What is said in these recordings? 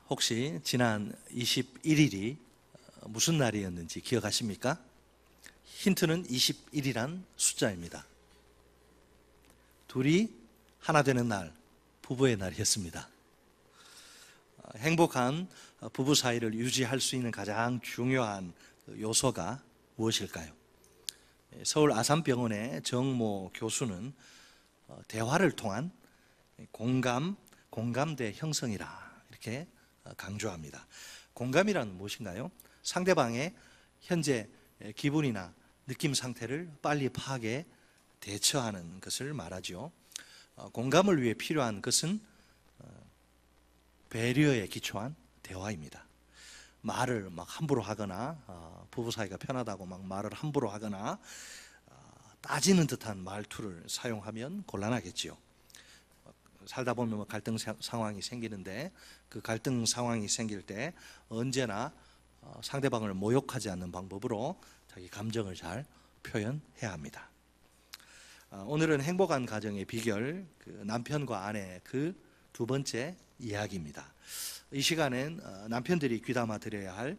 혹시 지난 21일이 무슨 날이었는지 기억하십니까? 힌트는 21이란 숫자입니다. 둘이 하나 되는 날, 부부의 날이었습니다. 행복한 부부 사이를 유지할 수 있는 가장 중요한 요소가 무엇일까요? 서울 아산병원의 정모 교수는 대화를 통한 공감대 형성이라 이렇게 강조합니다. 공감이란 무엇인가요? 상대방의 현재 기분이나 느낌 상태를 빨리 파악해 대처하는 것을 말하죠. 공감을 위해 필요한 것은 배려에 기초한 대화입니다. 말을 막 함부로 하거나 부부 사이가 편하다고 막 말을 함부로 하거나 따지는 듯한 말투를 사용하면 곤란하겠지요. 살다 보면 갈등 상황이 생기는데 그 갈등 상황이 생길 때 언제나 상대방을 모욕하지 않는 방법으로 자기 감정을 잘 표현해야 합니다. 오늘은 행복한 가정의 비결, 남편과 아내 그 두 번째 이야기입니다. 이 시간엔 남편들이 귀담아 들어야 할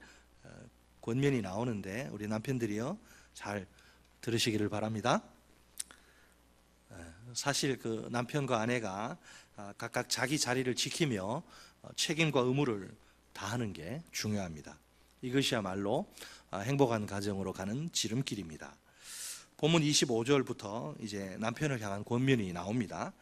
권면이 나오는데 우리 남편들이요 잘 들으시기를 바랍니다. 사실 그 남편과 아내가 각각 자기 자리를 지키며 책임과 의무를 다하는 게 중요합니다. 이것이야말로 행복한 가정으로 가는 지름길입니다. 본문 25절부터 이제 남편을 향한 권면이 나옵니다.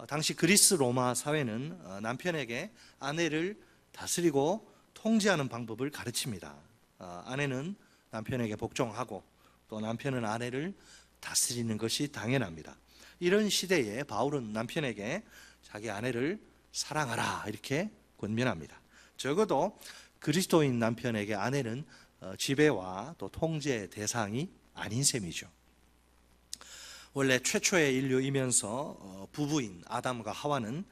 당시 그리스 로마 사회는 남편에게 아내를 다스리고 통제하는 방법을 가르칩니다. 아내는 남편에게 복종하고 또 남편은 아내를 다스리는 것이 당연합니다. 이런 시대에 바울은 남편에게 자기 아내를 사랑하라 이렇게 권면합니다. 적어도 그리스도인 남편에게 아내는 지배와 또 통제 대상이 아닌 셈이죠. 원래 최초의 인류이면서 부부인 아담과 하와는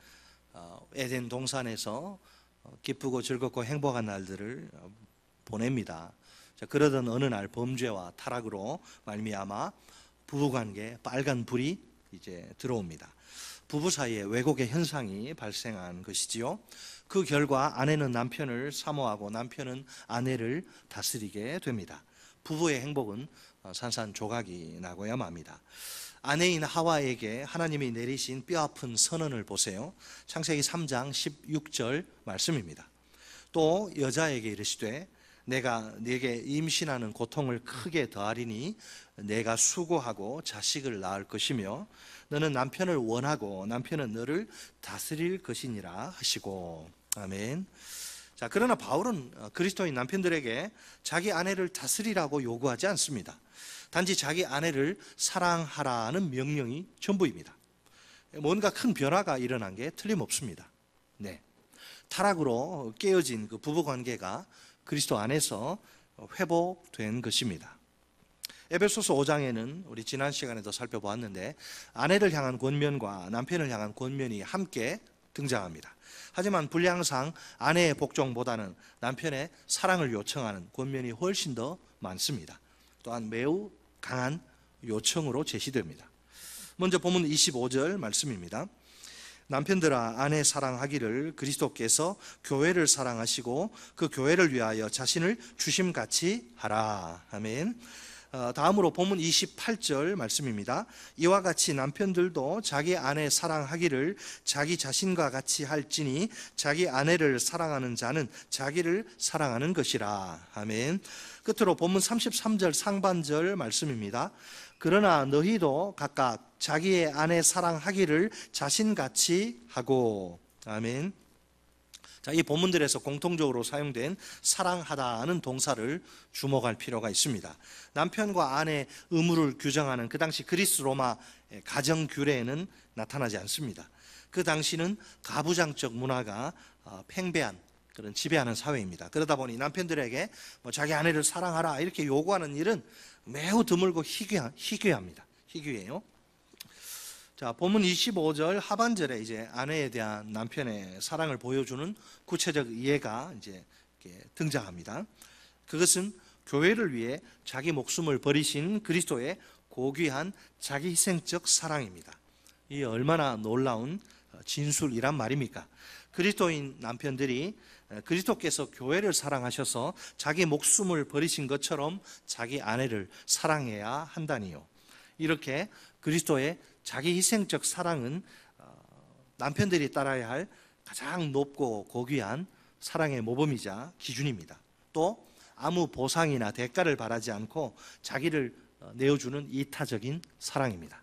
에덴 동산에서 기쁘고 즐겁고 행복한 날들을 보냅니다. 그러던 어느 날 범죄와 타락으로 말미암아 부부관계에 빨간 불이 이제 들어옵니다. 부부 사이에 왜곡의 현상이 발생한 것이지요. 그 결과 아내는 남편을 사모하고 남편은 아내를 다스리게 됩니다. 부부의 행복은 산산조각이 나고야 맙니다. 아내인 하와에게 하나님이 내리신 뼈아픈 선언을 보세요. 창세기 3장 16절 말씀입니다. 또 여자에게 이르시되 내가 네게 임신하는 고통을 크게 더하리니 내가 수고하고 자식을 낳을 것이며 너는 남편을 원하고 남편은 너를 다스릴 것이니라 하시고. 아멘. 자, 그러나 바울은 그리스도인 남편들에게 자기 아내를 다스리라고 요구하지 않습니다. 단지 자기 아내를 사랑하라는 명령이 전부입니다. 뭔가 큰 변화가 일어난 게 틀림없습니다. 네. 타락으로 깨어진 그 부부 관계가 그리스도 안에서 회복된 것입니다. 에베소서 5장에는 우리 지난 시간에도 살펴보았는데 아내를 향한 권면과 남편을 향한 권면이 함께 등장합니다. 하지만 분량상 아내의 복종보다는 남편의 사랑을 요청하는 권면이 훨씬 더 많습니다. 또한 매우 강한 요청으로 제시됩니다. 먼저 본문 25절 말씀입니다. 남편들아 아내 사랑하기를 그리스도께서 교회를 사랑하시고 그 교회를 위하여 자신을 주심같이 하라. 아멘. 다음으로 본문 28절 말씀입니다. 이와 같이 남편들도 자기 아내 사랑하기를 자기 자신과 같이 할지니 자기 아내를 사랑하는 자는 자기를 사랑하는 것이라. 아멘. 끝으로 본문 33절 상반절 말씀입니다. 그러나 너희도 각각 자기의 아내 사랑하기를 자신같이 하고. 아멘. 자, 이 본문들에서 공통적으로 사용된 사랑하다는 동사를 주목할 필요가 있습니다. 남편과 아내 의무를 규정하는 그 당시 그리스 로마 가정 규례에는 나타나지 않습니다. 그 당시는 가부장적 문화가 팽배한 그런 지배하는 사회입니다. 그러다 보니 남편들에게 자기 아내를 사랑하라 이렇게 요구하는 일은 매우 드물고 희귀합니다. 희귀해요. 자, 본문 25절 하반절에 이제 아내에 대한 남편의 사랑을 보여주는 구체적 예가 이제 등장합니다. 그것은 교회를 위해 자기 목숨을 버리신 그리스도의 고귀한 자기 희생적 사랑입니다. 이 얼마나 놀라운 진술이란 말입니까? 그리스도인 남편들이 그리스도께서 교회를 사랑하셔서 자기 목숨을 버리신 것처럼 자기 아내를 사랑해야 한다니요. 이렇게 그리스도의 자기 희생적 사랑은 남편들이 따라야 할 가장 높고 고귀한 사랑의 모범이자 기준입니다. 또 아무 보상이나 대가를 바라지 않고 자기를 내어주는 이타적인 사랑입니다.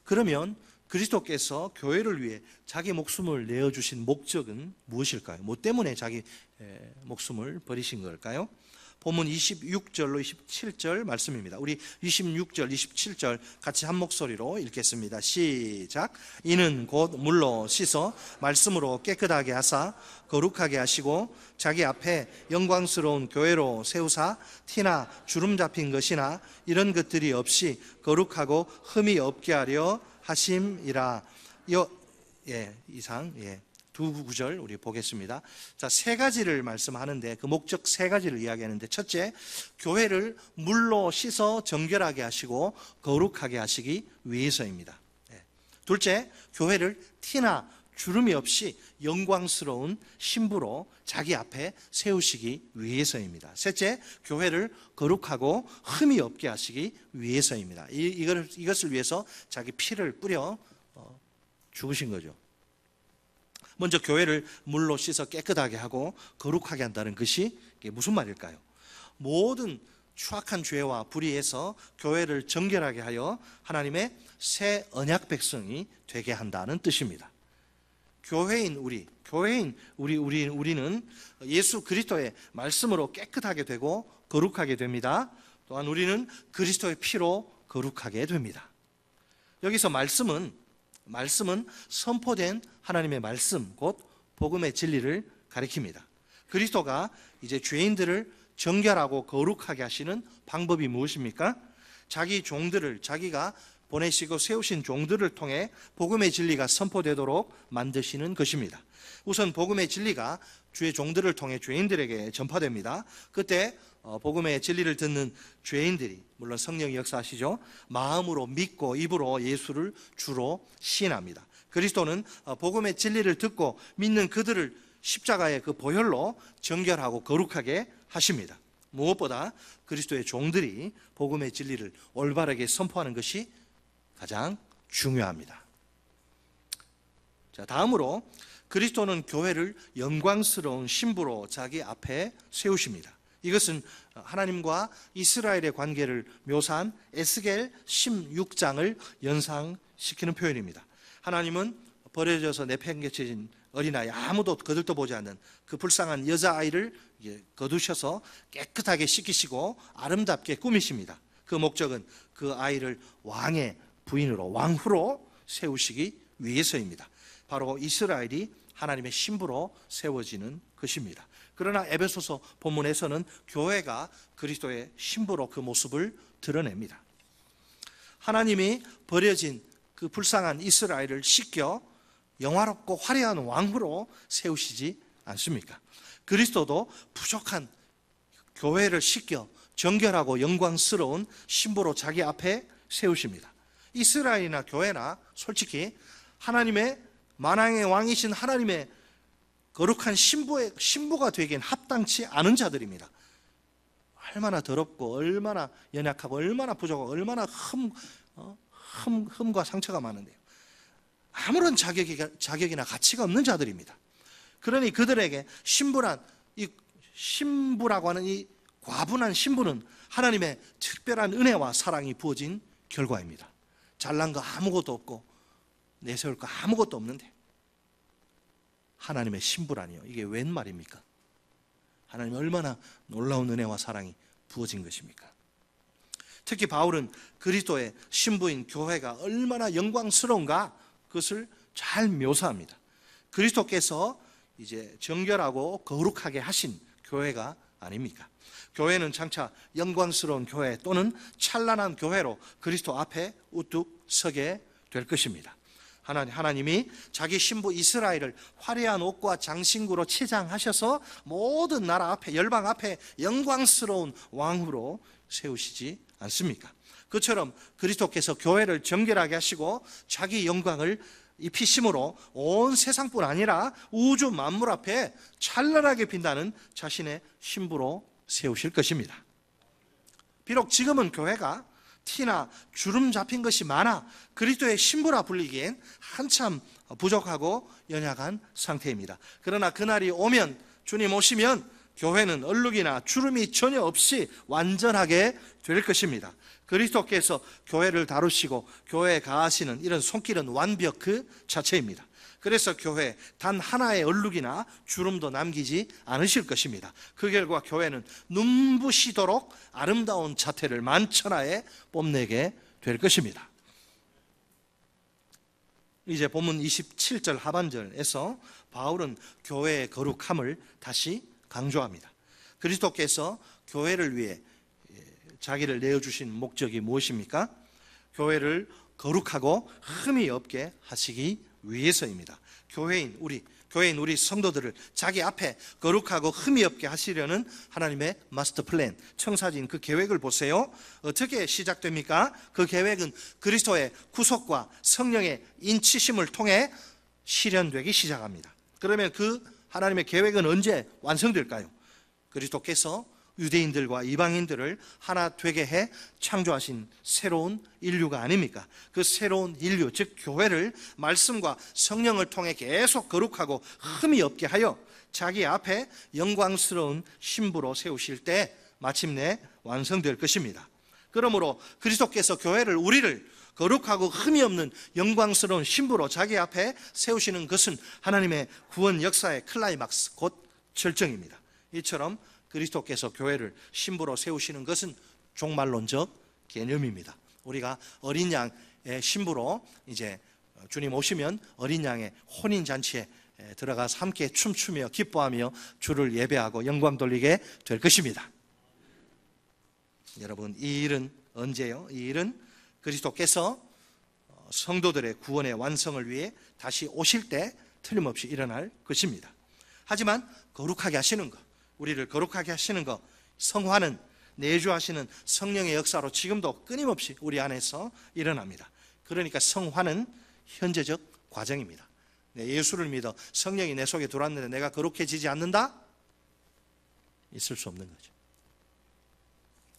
그러면 그리스도께서 교회를 위해 자기 목숨을 내어주신 목적은 무엇일까요? 뭐 때문에 자기 목숨을 버리신 걸까요? 본문 26절로 27절 말씀입니다. 우리 26절, 27절 같이 한 목소리로 읽겠습니다. 시작. 이는 곧 물로 씻어 말씀으로 깨끗하게 하사 거룩하게 하시고 자기 앞에 영광스러운 교회로 세우사 티나 주름 잡힌 것이나 이런 것들이 없이 거룩하고 흠이 없게 하려 하심이라. 이상 두 구절 우리 보겠습니다. 자, 세 가지를 말씀하는데 그 목적 세 가지를 이야기하는데, 첫째, 교회를 물로 씻어 정결하게 하시고 거룩하게 하시기 위해서입니다. 둘째, 교회를 티나 주름이 없이 영광스러운 신부로 자기 앞에 세우시기 위해서입니다. 셋째, 교회를 거룩하고 흠이 없게 하시기 위해서입니다. 이것을 위해서 자기 피를 뿌려 죽으신 거죠. 먼저 교회를 물로 씻어 깨끗하게 하고 거룩하게 한다는 것이 무슨 말일까요? 모든 추악한 죄와 불의에서 교회를 정결하게 하여 하나님의 새 언약 백성이 되게 한다는 뜻입니다. 우리는 예수 그리스도의 말씀으로 깨끗하게 되고 거룩하게 됩니다. 또한 우리는 그리스도의 피로 거룩하게 됩니다. 여기서 말씀은 선포된 하나님의 말씀, 곧 복음의 진리를 가리킵니다. 그리스도가 이제 죄인들을 정결하고 거룩하게 하시는 방법이 무엇입니까? 자기 종들을, 자기가 보내시고 세우신 종들을 통해 복음의 진리가 선포되도록 만드시는 것입니다. 우선 복음의 진리가 주의 종들을 통해 죄인들에게 전파됩니다. 그때 복음의 진리를 듣는 죄인들이, 물론 성령이 역사하시죠, 마음으로 믿고 입으로 예수를 주로 시인합니다. 그리스도는 복음의 진리를 듣고 믿는 그들을 십자가의 그 보혈로 정결하고 거룩하게 하십니다. 무엇보다 그리스도의 종들이 복음의 진리를 올바르게 선포하는 것이 가장 중요합니다. 자, 다음으로 그리스도는 교회를 영광스러운 신부로 자기 앞에 세우십니다. 이것은 하나님과 이스라엘의 관계를 묘사한 에스겔 16장을 연상시키는 표현입니다. 하나님은 버려져서 내팽개쳐진 어린아이, 아무도 거들떠보지 않는 그 불쌍한 여자아이를 거두셔서 깨끗하게 씻기시고 아름답게 꾸미십니다. 그 목적은 그 아이를 왕의 부인으로, 왕후로 세우시기 위해서입니다. 바로 이스라엘이 하나님의 신부로 세워지는 것입니다. 그러나 에베소서 본문에서는 교회가 그리스도의 신부로 그 모습을 드러냅니다. 하나님이 버려진 그 불쌍한 이스라엘을 씻겨 영화롭고 화려한 왕후로 세우시지 않습니까? 그리스도도 부족한 교회를 씻겨 정결하고 영광스러운 신부로 자기 앞에 세우십니다. 이스라엘이나 교회나 솔직히 하나님의 만왕의 왕이신 하나님의 거룩한 신부가 되기엔 합당치 않은 자들입니다. 얼마나 더럽고 얼마나 연약하고 얼마나 부족하고 얼마나 흠과 상처가 많은데요. 아무런 자격이나 가치가 없는 자들입니다. 그러니 그들에게 신부라고 하는 이 과분한 신부는 하나님의 특별한 은혜와 사랑이 부어진 결과입니다. 잘난 거 아무것도 없고 내세울 거 아무것도 없는데 하나님의 신부라니요, 이게 웬 말입니까? 하나님이 얼마나 놀라운 은혜와 사랑이 부어진 것입니까? 특히 바울은 그리스도의 신부인 교회가 얼마나 영광스러운가 그것을 잘 묘사합니다. 그리스도께서 이제 정결하고 거룩하게 하신 교회가 아닙니까? 교회는 장차 영광스러운 교회 또는 찬란한 교회로 그리스도 앞에 우뚝 서게 될 것입니다. 하나님이 자기 신부 이스라엘을 화려한 옷과 장신구로 치장하셔서 모든 나라 앞에, 열방 앞에 영광스러운 왕으로 세우시지 않습니까? 그처럼 그리스도께서 교회를 정결하게 하시고 자기 영광을 입히심으로 온 세상뿐 아니라 우주 만물 앞에 찬란하게 빛나는 자신의 신부로 세우실 것입니다. 비록 지금은 교회가 티나 주름 잡힌 것이 많아 그리스도의 신부라 불리기엔 한참 부족하고 연약한 상태입니다. 그러나 그날이 오면, 주님 오시면 교회는 얼룩이나 주름이 전혀 없이 완전하게 될 것입니다. 그리스도께서 교회를 다루시고 교회에 가하시는 이런 손길은 완벽 그 자체입니다. 그래서 교회 단 하나의 얼룩이나 주름도 남기지 않으실 것입니다. 그 결과 교회는 눈부시도록 아름다운 자태를 만천하에 뽐내게 될 것입니다. 이제 본문 27절 하반절에서 바울은 교회의 거룩함을 다시 강조합니다. 그리스도께서 교회를 위해 자기를 내어주신 목적이 무엇입니까? 교회를 거룩하고 흠이 없게 하시기 위해서입니다. 교회인 우리 성도들을 자기 앞에 거룩하고 흠이 없게 하시려는 하나님의 마스터 플랜, 청사진 그 계획을 보세요. 어떻게 시작됩니까? 그 계획은 그리스도의 구속과 성령의 인치심을 통해 실현되기 시작합니다. 그러면 그 하나님의 계획은 언제 완성될까요? 그리스도께서 유대인들과 이방인들을 하나 되게 해 창조하신 새로운 인류가 아닙니까? 그 새로운 인류, 즉 교회를 말씀과 성령을 통해 계속 거룩하고 흠이 없게 하여 자기 앞에 영광스러운 신부로 세우실 때 마침내 완성될 것입니다. 그러므로 그리스도께서 우리를 거룩하고 흠이 없는 영광스러운 신부로 자기 앞에 세우시는 것은 하나님의 구원 역사의 클라이막스, 곧 절정입니다. 이처럼 그리스도께서 교회를 신부로 세우시는 것은 종말론적 개념입니다. 우리가 어린 양의 신부로 이제 주님 오시면 어린 양의 혼인 잔치에 들어가서 함께 춤추며 기뻐하며 주를 예배하고 영광 돌리게 될 것입니다. 여러분, 이 일은 언제요? 이 일은 그리스도께서 성도들의 구원의 완성을 위해 다시 오실 때 틀림없이 일어날 것입니다. 하지만 거룩하게 하시는 것, 우리를 거룩하게 하시는 것, 성화는 내주하시는 성령의 역사로 지금도 끊임없이 우리 안에서 일어납니다. 그러니까 성화는 현재적 과정입니다. 예수를 믿어 성령이 내 속에 들어왔는데 내가 거룩해지지 않는다? 있을 수 없는 거죠.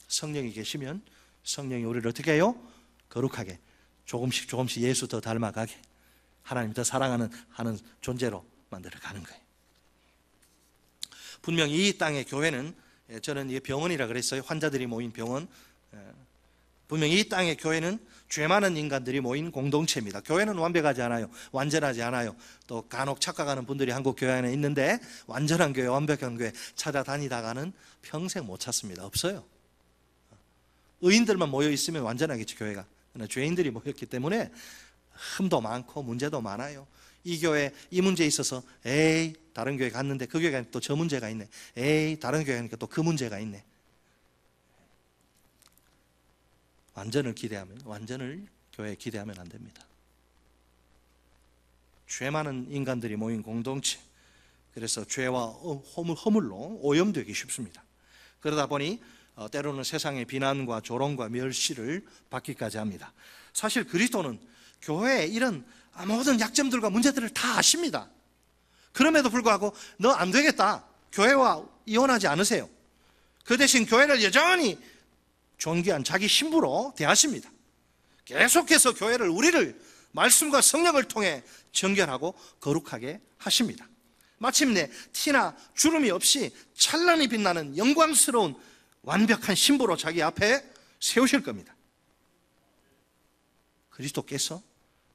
성령이 계시면 성령이 우리를 어떻게 해요? 거룩하게, 조금씩 예수 더 닮아가게, 하나님 더 사랑하는 존재로 만들어가는 거예요. 분명히 이 땅의 교회는, 저는 이게 병원이라 그랬어요. 환자들이 모인 병원. 분명히 이 땅의 교회는 죄 많은 인간들이 모인 공동체입니다. 교회는 완벽하지 않아요. 완전하지 않아요. 또 간혹 착각하는 분들이 한국 교회 안에 있는데 완전한 교회, 완벽한 교회 찾아다니다가는 평생 못 찾습니다. 없어요. 의인들만 모여 있으면 완전하겠죠, 교회가. 그러나 죄인들이 모였기 때문에 흠도 많고 문제도 많아요. 이 교회 이 문제에 있어서 에이, 다른 교회 갔는데 그 교회 가니까 또 저 문제가 있네. 에이, 다른 교회 가니까 또 그 문제가 있네. 완전을 교회에 기대하면 안 됩니다. 죄 많은 인간들이 모인 공동체, 그래서 죄와 허물로 오염되기 쉽습니다. 그러다 보니 때로는 세상의 비난과 조롱과 멸시를 받기까지 합니다. 사실 그리스도는 교회의 이런 모든 약점들과 문제들을 다 아십니다. 그럼에도 불구하고 너 안 되겠다, 교회와 이혼하지 않으세요. 그 대신 교회를 여전히 존귀한 자기 신부로 대하십니다. 계속해서 우리를 말씀과 성령을 통해 정결하고 거룩하게 하십니다. 마침내 티나 주름이 없이 찬란히 빛나는 영광스러운 완벽한 신부로 자기 앞에 세우실 겁니다. 그리스도께서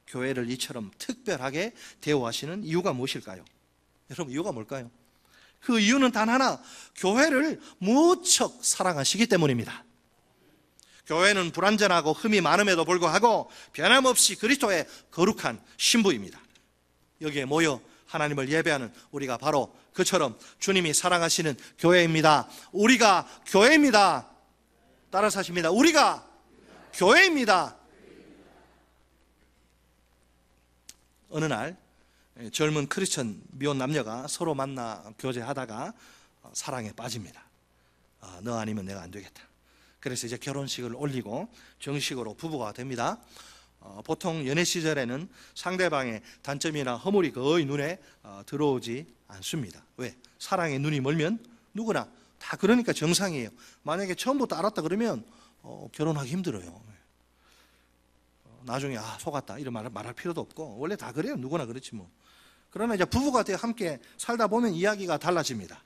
교회를 이처럼 특별하게 대우하시는 이유가 무엇일까요? 여러분, 이유가 뭘까요? 그 이유는 단 하나, 교회를 무척 사랑하시기 때문입니다. 교회는 불완전하고 흠이 많음에도 불구하고 변함없이 그리스도의 거룩한 신부입니다. 여기에 모여 하나님을 예배하는 우리가 바로 그처럼 주님이 사랑하시는 교회입니다. 우리가 교회입니다. 따라서 하십니다. 우리가 교회입니다. 어느 날 젊은 크리스천 미혼 남녀가 서로 만나 교제하다가 사랑에 빠집니다. 너 아니면 내가 안 되겠다. 그래서 이제 결혼식을 올리고 정식으로 부부가 됩니다. 보통 연애 시절에는 상대방의 단점이나 허물이 거의 눈에 들어오지 않습니다. 왜? 사랑에 눈이 멀면 누구나 다 그러니까 정상이에요. 만약에 처음부터 알았다 그러면 결혼하기 힘들어요. 나중에 속았다 이런 말할 필요도 없고 원래 다 그래요. 누구나 그렇지 뭐. 그러나 이제 부부가 되어 함께 살다 보면 이야기가 달라집니다.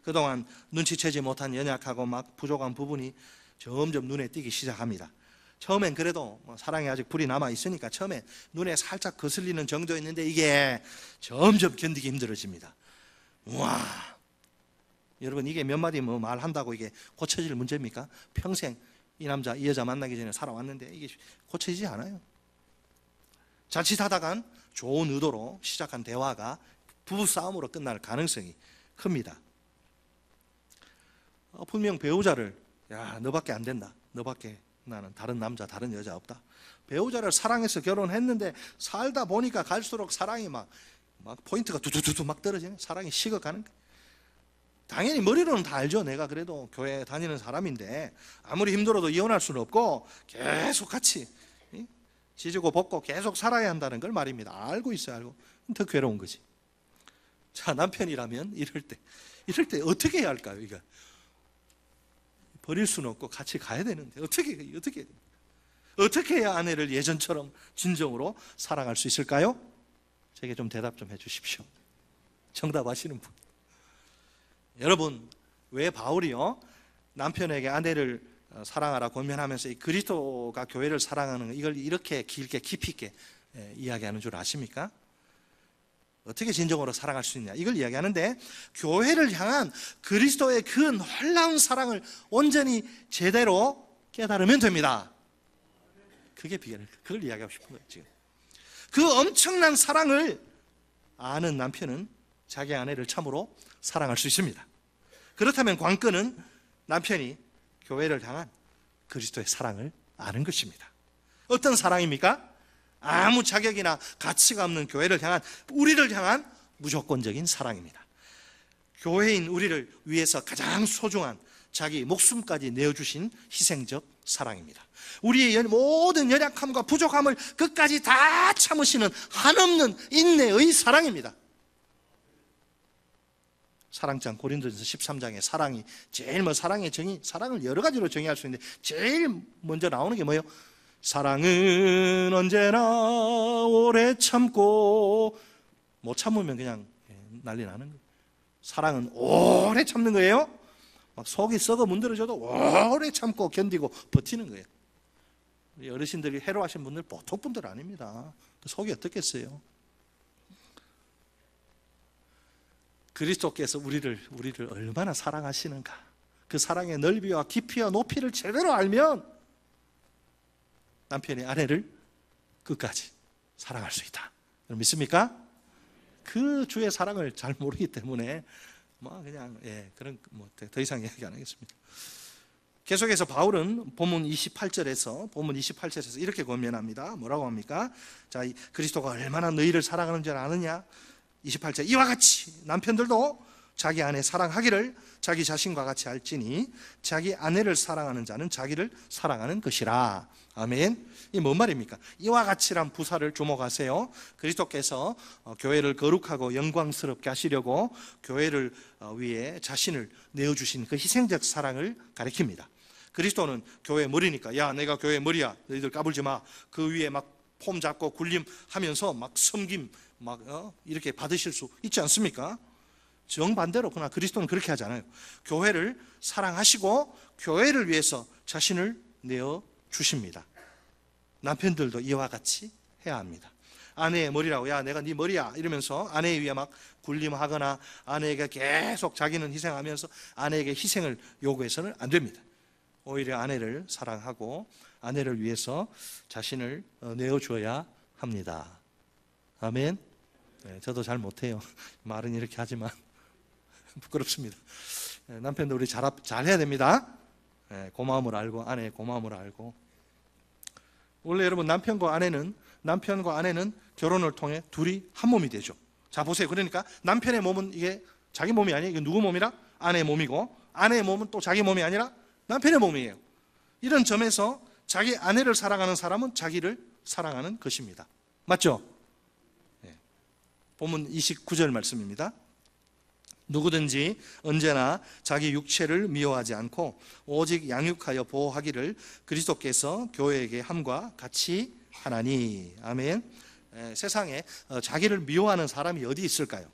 그동안 눈치채지 못한 연약하고 막 부족한 부분이 점점 눈에 띄기 시작합니다. 처음엔 그래도 사랑이 아직 불이 남아 있으니까 처음에 눈에 살짝 거슬리는 정도였는데 이게 점점 견디기 힘들어집니다. 우와, 여러분 이게 몇 마디 말한다고 이게 고쳐질 문제입니까? 평생 이 남자 이 여자 만나기 전에 살아왔는데 이게 고쳐지지 않아요. 자칫하다간 좋은 의도로 시작한 대화가 부부싸움으로 끝날 가능성이 큽니다. 분명 배우자를 너밖에 안 된다, 너밖에 나는 다른 남자 다른 여자 없다, 배우자를 사랑해서 결혼했는데 살다 보니까 갈수록 사랑이 막 포인트가 두두두두 막 떨어지네. 사랑이 식어가는 거예요. 당연히 머리로는 다 알죠. 내가 그래도 교회 다니는 사람인데 아무리 힘들어도 이혼할 수는 없고 계속 같이 지지고 볶고 계속 살아야 한다는 걸 말입니다. 알고 있어요. 알고. 더 괴로운 거지. 자, 남편이라면 이럴 때 어떻게 해야 할까요? 이거 버릴 수는 없고 같이 가야 되는데 어떻게 해야 아내를 예전처럼 진정으로 사랑할 수 있을까요? 제게 좀 대답 좀 해주십시오. 정답하시는 분. 여러분, 왜 바울이요 남편에게 아내를 사랑하라 권면하면서 이 그리스도가 교회를 사랑하는 이걸 이렇게 길게 깊이 있게 이야기하는 줄 아십니까? 어떻게 진정으로 사랑할 수 있냐 이걸 이야기하는데, 교회를 향한 그리스도의 그 놀라운 사랑을 온전히 제대로 깨달으면 됩니다. 그게 비결이에요. 그걸 이야기하고 싶은 거예요. 지금 그 엄청난 사랑을 아는 남편은 자기 아내를 참으로 사랑할 수 있습니다. 그렇다면 관건은 남편이 교회를 향한 그리스도의 사랑을 아는 것입니다. 어떤 사랑입니까? 아무 자격이나 가치가 없는 교회를 향한, 우리를 향한 무조건적인 사랑입니다. 교회인 우리를 위해서 가장 소중한 자기 목숨까지 내어주신 희생적 사랑입니다. 우리의 모든 연약함과 부족함을 끝까지 다 참으시는 한없는 인내의 사랑입니다. 사랑장 고린도전서 13장에 사랑이 제일 사랑의 정의, 사랑을 여러 가지로 정의할 수 있는데 제일 먼저 나오는 게 뭐예요? 사랑은 언제나 오래 참고, 못 참으면 그냥 난리 나는 거예요. 사랑은 오래 참는 거예요. 막 속이 썩어 문드러져도 오래 참고 견디고 버티는 거예요. 우리 어르신들이 해로하신 분들 보통 분들 아닙니다. 속이 어떻겠어요? 그리스도께서 우리를 얼마나 사랑하시는가, 그 사랑의 넓이와 깊이와 높이를 제대로 알면 남편이 아내를 끝까지 사랑할 수 있다. 여러분 믿습니까? 그 주의 사랑을 잘 모르기 때문에 그냥 그런 더 이상 이야기 안 하겠습니다. 계속해서 바울은 본문 28절에서 이렇게 권면합니다. 뭐라고 합니까? 자, 그리스도가 얼마나 너희를 사랑하는 줄 아느냐? 28절, 이와 같이 남편들도 자기 아내 사랑하기를 자기 자신과 같이 할지니 자기 아내를 사랑하는 자는 자기를 사랑하는 것이라. 아멘. 이 뭔 말입니까? 이와 같이란 부사를 주목하세요. 그리스도께서 교회를 거룩하고 영광스럽게 하시려고 교회를 위해 자신을 내어주신 그 희생적 사랑을 가리킵니다. 그리스도는 교회 머리니까, 야 내가 교회 머리야 너희들 까불지 마, 그 위에 막 폼 잡고 군림하면서 막 섬김 이렇게 받으실 수 있지 않습니까? 정반대로 그러나 그리스도는 그렇게 하지 않아요. 교회를 사랑하시고 교회를 위해서 자신을 내어 주십니다. 남편들도 이와 같이 해야 합니다. 아내의 머리라고, 야 내가 네 머리야 이러면서 아내에 위해 막 군림하거나 아내에게 계속 자기는 희생하면서 아내에게 희생을 요구해서는 안 됩니다. 오히려 아내를 사랑하고 아내를 위해서 자신을 내어줘야 합니다. 아멘. 저도 잘 못해요. 말은 이렇게 하지만 부끄럽습니다. 남편도 우리 잘 해야 됩니다. 고마움을 알고, 아내의 고마움을 알고. 원래 여러분 남편과 아내는 결혼을 통해 둘이 한 몸이 되죠. 자 보세요. 그러니까 남편의 몸은 이게 자기 몸이 아니에요. 이게 누구 몸이라? 아내의 몸이고, 아내의 몸은 또 자기 몸이 아니라 남편의 몸이에요. 이런 점에서 자기 아내를 사랑하는 사람은 자기를 사랑하는 것입니다. 맞죠? 본문 29절 말씀입니다. 누구든지 언제나 자기 육체를 미워하지 않고 오직 양육하여 보호하기를 그리스도께서 교회에게 함과 같이 하나니. 아멘. 세상에 자기를 미워하는 사람이 어디 있을까요?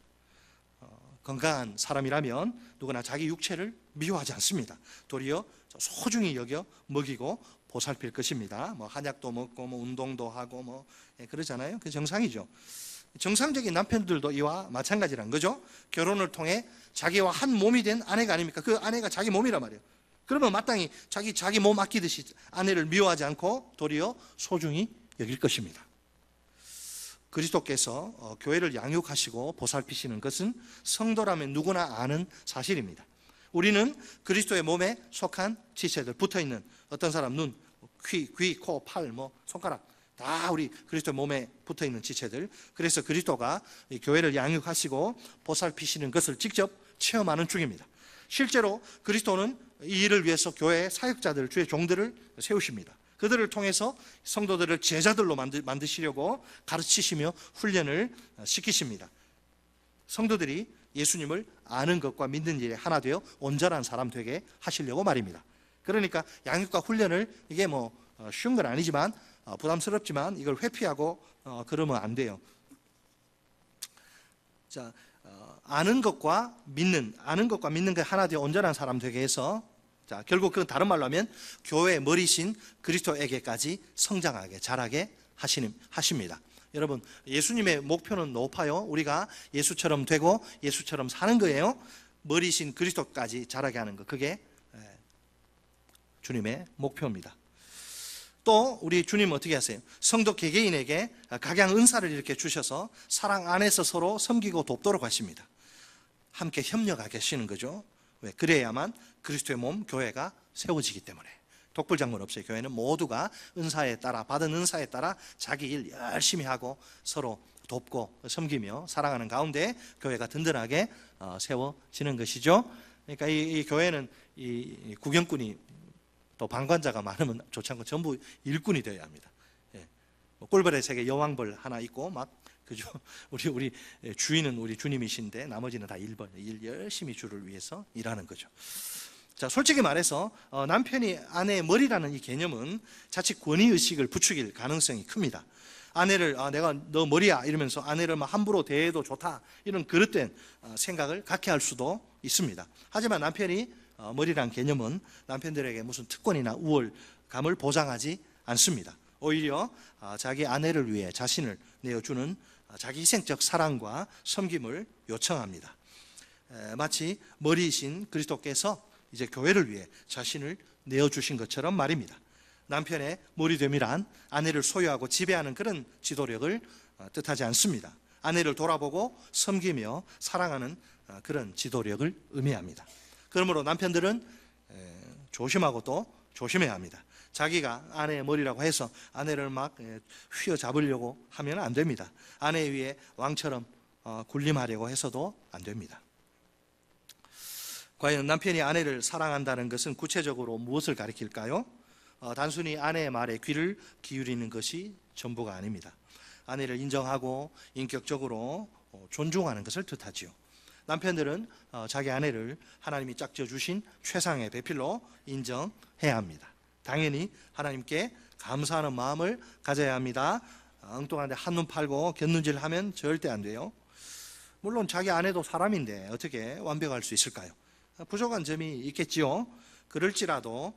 건강한 사람이라면 누구나 자기 육체를 미워하지 않습니다. 도리어 소중히 여겨 먹이고 보살필 것입니다. 한약도 먹고 운동도 하고 그러잖아요. 그게 정상이죠. 정상적인 남편들도 이와 마찬가지란 거죠. 결혼을 통해 자기와 한 몸이 된 아내가 아닙니까? 그 아내가 자기 몸이란 말이에요. 그러면 마땅히 자기 몸 아끼듯이 아내를 미워하지 않고 도리어 소중히 여길 것입니다. 그리스도께서 교회를 양육하시고 보살피시는 것은 성도라면 누구나 아는 사실입니다. 우리는 그리스도의 몸에 속한 지체들, 붙어있는 어떤 사람 눈, 귀, 코, 팔, 손가락 다 우리 그리스도의 몸에 붙어있는 지체들. 그래서 그리스도가 이 교회를 양육하시고 보살피시는 것을 직접 체험하는 중입니다. 실제로 그리스도는 이 일을 위해서 교회의 사역자들, 주의 종들을 세우십니다. 그들을 통해서 성도들을 제자들로 만드시려고 가르치시며 훈련을 시키십니다. 성도들이 예수님을 아는 것과 믿는 일에 하나 되어 온전한 사람 되게 하시려고 말입니다. 그러니까 양육과 훈련을 이게 쉬운 건 아니지만 부담스럽지만 이걸 회피하고 그러면 안 돼요. 자, 아는 것과 믿는 게 하나 되어 온전한 사람 되게 해서, 자, 결국 그건 다른 말로 하면 교회의 머리신 그리스도에게까지 성장하게 자라게 하십니다. 여러분, 예수님의 목표는 높아요. 우리가 예수처럼 되고 예수처럼 사는 거예요. 머리신 그리스도까지 자라게 하는 거, 그게 주님의 목표입니다. 또 우리 주님 어떻게 하세요? 성도 개개인에게 각양 은사를 이렇게 주셔서 사랑 안에서 서로 섬기고 돕도록 하십니다. 함께 협력하게 하시는 거죠. 왜? 그래야만 그리스도의 몸 교회가 세워지기 때문에. 독불장군 없어요. 교회는 모두가 은사에 따라, 받은 은사에 따라 자기 일 열심히 하고 서로 돕고 섬기며 사랑하는 가운데 교회가 든든하게 세워지는 것이죠. 그러니까 이 교회는 이 구경꾼이 또 방관자가 많으면 좋지 않고 전부 일꾼이 되어야 합니다. 꿀벌의 세계 여왕벌 하나 있고 그죠? 우리 주인은 우리 주님이신데 나머지는 다 일 열심히 주를 위해서 일하는 거죠. 자, 솔직히 말해서 남편이 아내의 머리라는 이 개념은 자칫 권위의식을 부추길 가능성이 큽니다. 아내를 내가 너 머리야 이러면서 아내를 함부로 대해도 좋다 이런 그릇된 생각을 갖게 할 수도 있습니다. 하지만 남편이 머리란 개념은 남편들에게 무슨 특권이나 우월감을 보장하지 않습니다. 오히려 자기 아내를 위해 자신을 내어주는 자기 희생적 사랑과 섬김을 요청합니다. 마치 머리이신 그리스도께서 이제 교회를 위해 자신을 내어주신 것처럼 말입니다. 남편의 머리됨이란 아내를 소유하고 지배하는 그런 지도력을 뜻하지 않습니다. 아내를 돌아보고 섬기며 사랑하는 그런 지도력을 의미합니다. 그러므로 남편들은 조심하고 또 조심해야 합니다. 자기가 아내의 머리라고 해서 아내를 휘어잡으려고 하면 안 됩니다. 아내 위에 왕처럼 군림하려고 해서도 안 됩니다. 과연 남편이 아내를 사랑한다는 것은 구체적으로 무엇을 가리킬까요? 단순히 아내의 말에 귀를 기울이는 것이 전부가 아닙니다. 아내를 인정하고 인격적으로 존중하는 것을 뜻하지요. 남편들은 자기 아내를 하나님이 짝져 주신 최상의 배필로 인정해야 합니다. 당연히 하나님께 감사하는 마음을 가져야 합니다. 엉뚱한데 한눈 팔고 곁눈질하면 절대 안 돼요. 물론 자기 아내도 사람인데 어떻게 완벽할 수 있을까요? 부족한 점이 있겠지요. 그럴지라도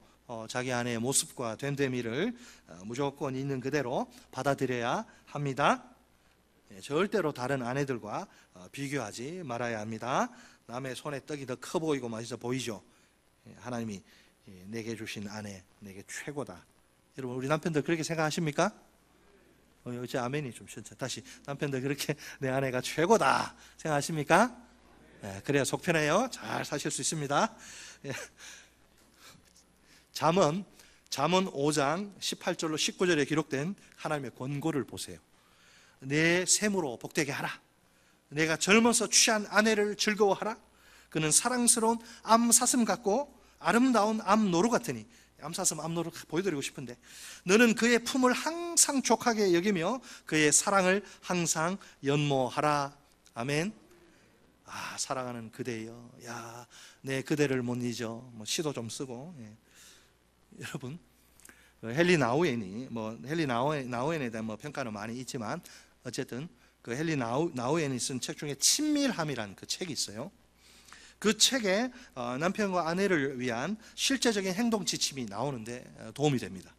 자기 아내의 모습과 됨됨이를 무조건 있는 그대로 받아들여야 합니다. 절대로 다른 아내들과 비교하지 말아야 합니다. 남의 손에 떡이 더 커 보이고 맛있어 보이죠. 하나님이 내게 주신 아내 내게 최고다. 여러분, 우리 남편들 그렇게 생각하십니까? 어째 아멘이 좀 쉬었죠. 다시, 남편들 그렇게 내 아내가 최고다 생각하십니까? 그래야 속 편해요. 잘 사실 수 있습니다. 잠언 5장 18절로 19절에 기록된 하나님의 권고를 보세요. 내 샘으로 복되게 하라. 내가 젊어서 취한 아내를 즐거워하라. 그는 사랑스러운 암 사슴 같고 아름다운 암 노루 같으니 암사슴 암로를 보여드리고 싶은데, 너는 그의 품을 항상 족하게 여기며 그의 사랑을 항상 연모하라. 아멘. 사랑하는 그대여, 야, 내 그대를 못 잊어. 시도 좀 쓰고. 여러분, 헨리 나우엔에 대한 평가는 많이 있지만, 어쨌든 그 헨리 나우엔이 쓴 책 중에 친밀함이라는 그 책이 있어요. 그 책에 남편과 아내를 위한 실제적인 행동 지침이 나오는데 도움이 됩니다.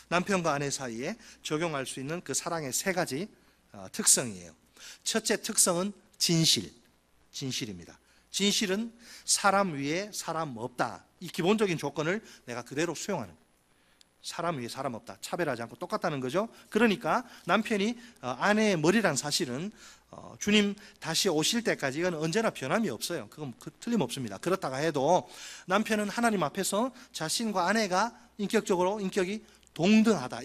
남편과 아내 사이에 적용할 수 있는 그 사랑의 3가지 특성이에요. 첫째 특성은 진실입니다. 진실은 사람 위에 사람 없다, 이 기본적인 조건을 내가 그대로 수용하는, 사람 위에 사람 없다, 차별하지 않고 똑같다는 거죠. 그러니까 남편이 아내의 머리란 사실은 주님 다시 오실 때까지 이건 언제나 변함이 없어요. 그건 틀림없습니다. 그렇다가 해도 남편은 하나님 앞에서 자신과 아내가 인격이 동등하다,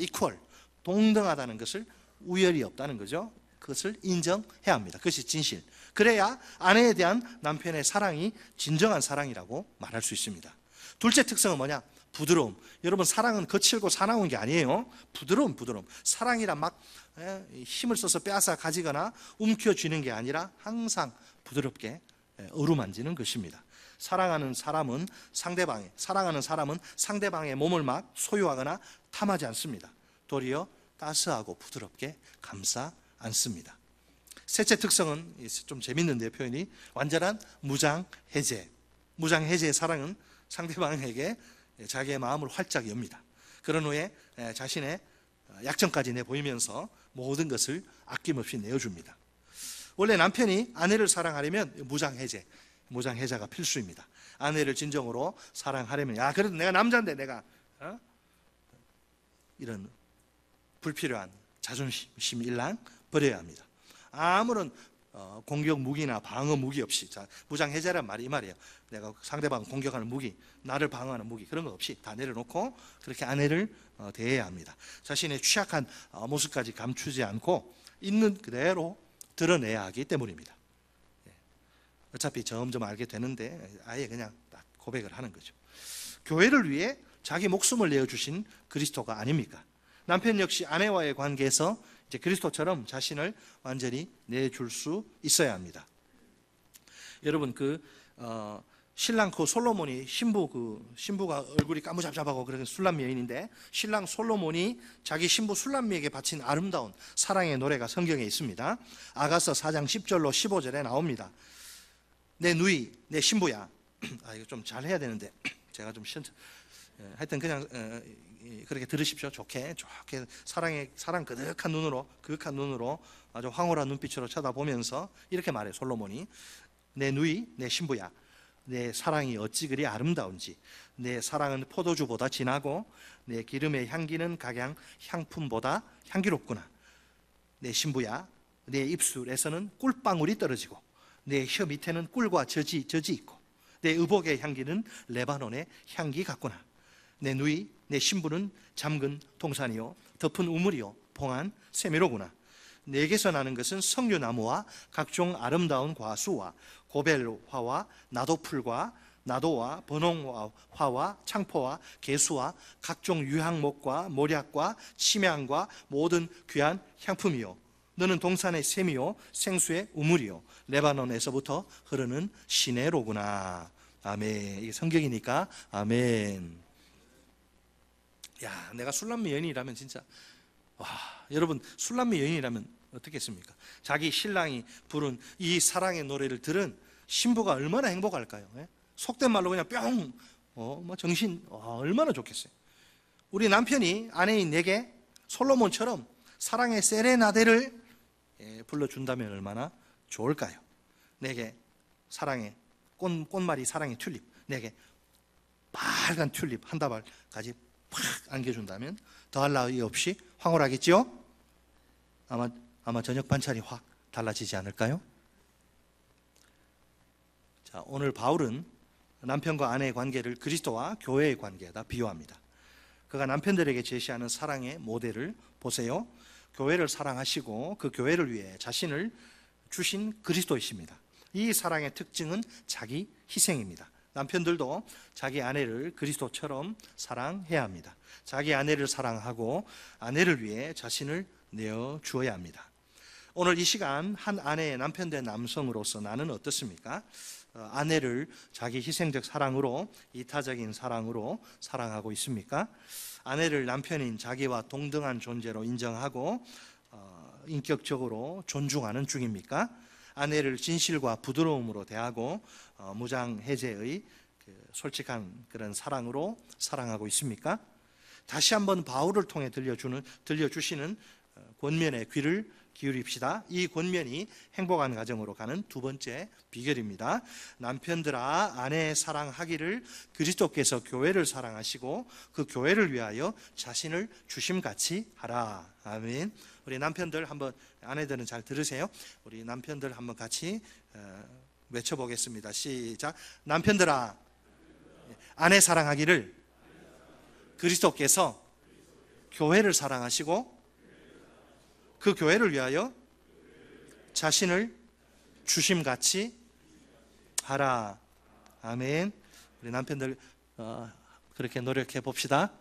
동등하다는 것을 우열이 없다는 거죠. 그것을 인정해야 합니다. 그것이 진실. 그래야 아내에 대한 남편의 사랑이 진정한 사랑이라고 말할 수 있습니다. 둘째 특성은 뭐냐? 부드러움. 여러분, 사랑은 거칠고 사나운 게 아니에요. 부드러움. 사랑이란 막 힘을 써서 빼앗아 가지거나 움켜쥐는 게 아니라 항상 부드럽게 어루만지는 것입니다. 사랑하는 사람은 상대방의 몸을 막 소유하거나 탐하지 않습니다. 도리어 따스하고 부드럽게 감싸 안습니다. 셋째 특성은 좀 재밌는데요, 표현이. 완전한 무장해제의 사랑은 상대방에게 자기의 마음을 활짝 엽니다. 그런 후에 자신의 약점까지 내보이면서 모든 것을 아낌없이 내어줍니다. 원래 남편이 아내를 사랑하려면 무장해제가 필수입니다. 아내를 진정으로 사랑하려면, 그래도 내가 남자인데 내가 이런 불필요한 자존심 일랑 버려야 합니다. 아무런 공격 무기나 방어 무기 없이, 무장해제란 말이 이 말이에요. 내가 상대방 공격하는 무기, 나를 방어하는 무기, 그런 거 없이 다 내려놓고 그렇게 아내를 대해야 합니다. 자신의 취약한 모습까지 감추지 않고 있는 그대로 드러내야 하기 때문입니다. 어차피 점점 알게 되는데 아예 그냥 딱 고백을 하는 거죠. 교회를 위해 자기 목숨을 내어주신 그리스도가 아닙니까? 남편 역시 아내와의 관계에서 이제 그리스도처럼 자신을 완전히 내줄 수 있어야 합니다. 여러분, 신랑 솔로몬이 신부가 얼굴이 까무잡잡하고 그런 술람 여인인데, 신랑 솔로몬이 자기 신부 술람미에게 바친 아름다운 사랑의 노래가 성경에 있습니다. 아가서 4장 10절로 15절에 나옵니다. 내 누이, 내 신부야. 이거 좀 잘해야 되는데 제가 좀 하여튼 그냥 그렇게 들으십시오. 좋게 사랑 그윽한 눈으로 아주 황홀한 눈빛으로 쳐다보면서 이렇게 말해. 솔로몬이, 내 누이, 내 신부야, 내 사랑이 어찌 그리 아름다운지. 내 사랑은 포도주보다 진하고 내 기름의 향기는 각양 향품보다 향기롭구나. 내 신부야, 내 입술에서는 꿀방울이 떨어지고 내 혀 밑에는 꿀과 젖이 있고 내 의복의 향기는 레바논의 향기 같구나. 내 누이, 내 신부는 잠근 동산이요 덮은 우물이요 봉한 세미로구나. 내게서 나는 것은 석류나무와 각종 아름다운 과수와 고벨화와 나도풀과 나도와 번홍화와 창포와 개수와 각종 유향목과 모략과 침향과 모든 귀한 향품이요 너는 동산의 샘이요 생수의 우물이요 레바논에서부터 흐르는 시내로구나. 아멘. 이게 성경이니까 아멘. 내가 술람미 여인이라면 진짜, 여러분, 술람미 여인이라면 어떻겠습니까? 자기 신랑이 부른 이 사랑의 노래를 들은 신부가 얼마나 행복할까요? 속된 말로 그냥 정신 얼마나 좋겠어요. 우리 남편이 아내인 내게 솔로몬처럼 사랑의 세레나데를 불러준다면 얼마나 좋을까요? 내게 사랑의 꽃말이 사랑의 튤립, 내게 빨간 튤립 한 다발까지 팍 안겨준다면 더할 나위 없이 황홀하겠지요? 아마 저녁 반찬이 확 달라지지 않을까요? 자, 오늘 바울은 남편과 아내의 관계를 그리스도와 교회의 관계에다 비유합니다. 그가 남편들에게 제시하는 사랑의 모델을 보세요. 교회를 사랑하시고 그 교회를 위해 자신을 주신 그리스도이십니다. 이 사랑의 특징은 자기 희생입니다. 남편들도 자기 아내를 그리스도처럼 사랑해야 합니다. 자기 아내를 사랑하고 아내를 위해 자신을 내어 주어야 합니다. 오늘 이 시간 한 아내의 남편 된 남성으로서 나는 어떻습니까? 아내를 자기 희생적 사랑으로, 이타적인 사랑으로 사랑하고 있습니까? 아내를 남편인 자기와 동등한 존재로 인정하고 인격적으로 존중하는 중입니까? 아내를 진실과 부드러움으로 대하고 무장해제의 솔직한 그런 사랑으로 사랑하고 있습니까? 다시 한번 바울을 통해 들려주시는 권면의 귀를 기울입시다. 이 권면이 행복한 가정으로 가는 두 번째 비결입니다. 남편들아, 아내 사랑하기를 그리스도께서 교회를 사랑하시고 그 교회를 위하여 자신을 주심같이 하라. 아멘. 우리 남편들 한번, 아내들은 잘 들으세요. 우리 남편들 한번 같이 외쳐보겠습니다. 시작. 남편들아, 아내 사랑하기를 그리스도께서 교회를 사랑하시고 그 교회를 위하여 자신을 주심같이 하라. 아멘. 우리 남편들 그렇게 노력해 봅시다.